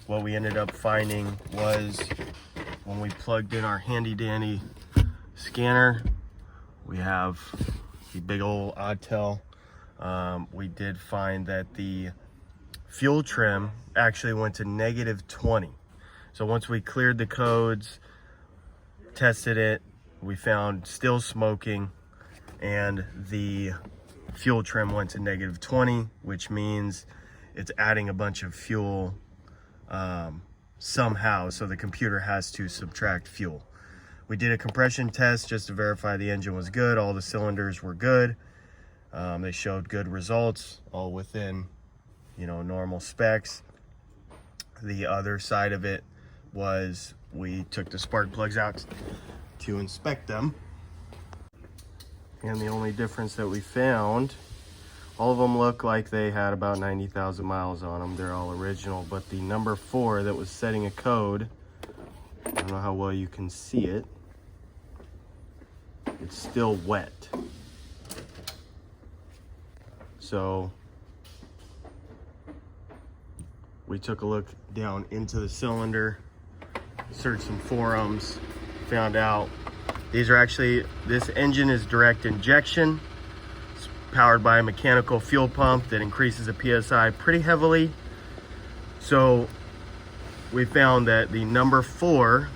what we ended up finding was when we plugged in our handy dandy scanner, we have the big old oddtail. We did find that the fuel trim actually went to -20. So once we cleared the codes, tested it, we found still smoking, and the fuel trim went to -20, which means it's adding a bunch of fuel somehow, so the computer has to subtract fuel. We did a compression test just to verify the engine was good, all the cylinders were good. They showed good results, all within, you know, normal specs. The other side of it was we took the spark plugs out to inspect them, and the only difference that we found, all of them look like they had about 90,000 miles on them. They're all original, but the number 4 that was setting a code, I don't know how well you can see it, it's still wet. So we took a look down into the cylinder, searched some forums, found out these are actually, this engine is direct injection. It's powered by a mechanical fuel pump that increases the PSI pretty heavily. So we found that the number 4,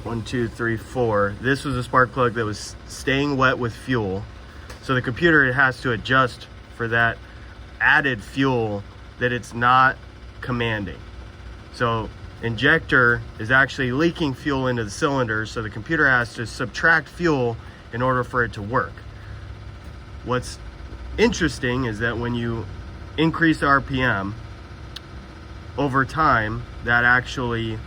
1, 2, 3, 4, this was a spark plug that was staying wet with fuel. So the computer has to adjust for that added fuel that it's not commanding. So injector is actually leaking fuel into the cylinder, so the computer has to subtract fuel in order for it to work. What's interesting is that when you increase the RPM over time, that actually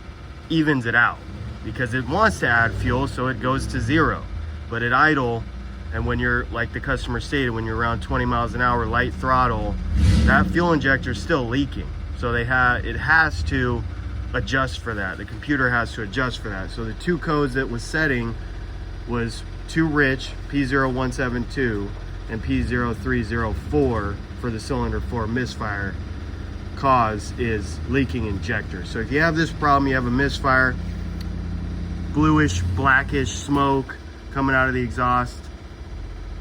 evens it out, because it wants to add fuel, so it goes to 0. But at idle, and when you're, like the customer stated, when you're around 20 miles an hour, light throttle, that fuel injector is still leaking. So it has to adjust for that. The computer has to adjust for that. So the 2 codes that was setting was too rich, P0172 and P0304 for the cylinder 4 misfire. Cause is leaking injector. So if you have this problem, you have a misfire, bluish, blackish smoke coming out of the exhaust,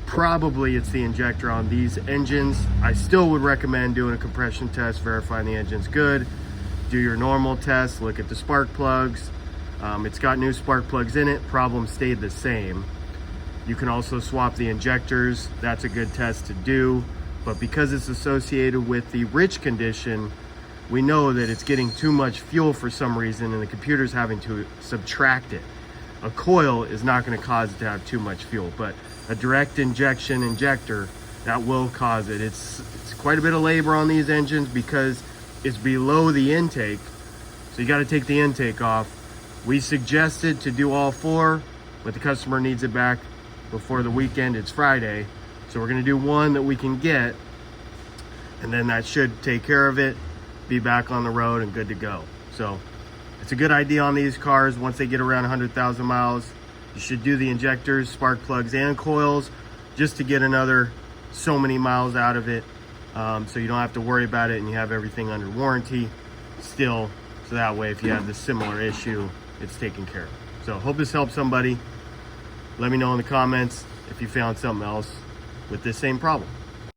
probably it's the injector on these engines. I still would recommend doing a compression test, verifying the engine's good. Do your normal test, look at the spark plugs. It's got new spark plugs in it, problem stayed the same. You can also swap the injectors, that's a good test to do. But because it's associated with the rich condition, we know that it's getting too much fuel for some reason, and the computer's having to subtract it. A coil is not going to cause it to have too much fuel, but a direct injection injector, that will cause it. It's quite a bit of labor on these engines because it's below the intake, so you got to take the intake off. We suggested to do all 4, but the customer needs it back before the weekend. It's Friday, so we're going to do 1 that we can get, and then that should take care of it, be back on the road and good to go. So it's a good idea on these cars. Once they get around 100,000 miles, you should do the injectors, spark plugs, and coils just to get another so many miles out of it, so you don't have to worry about it and you have everything under warranty still. So that way, if you have this similar issue, it's taken care of. So hope this helps somebody. Let me know in the comments if you found something else with this same problem.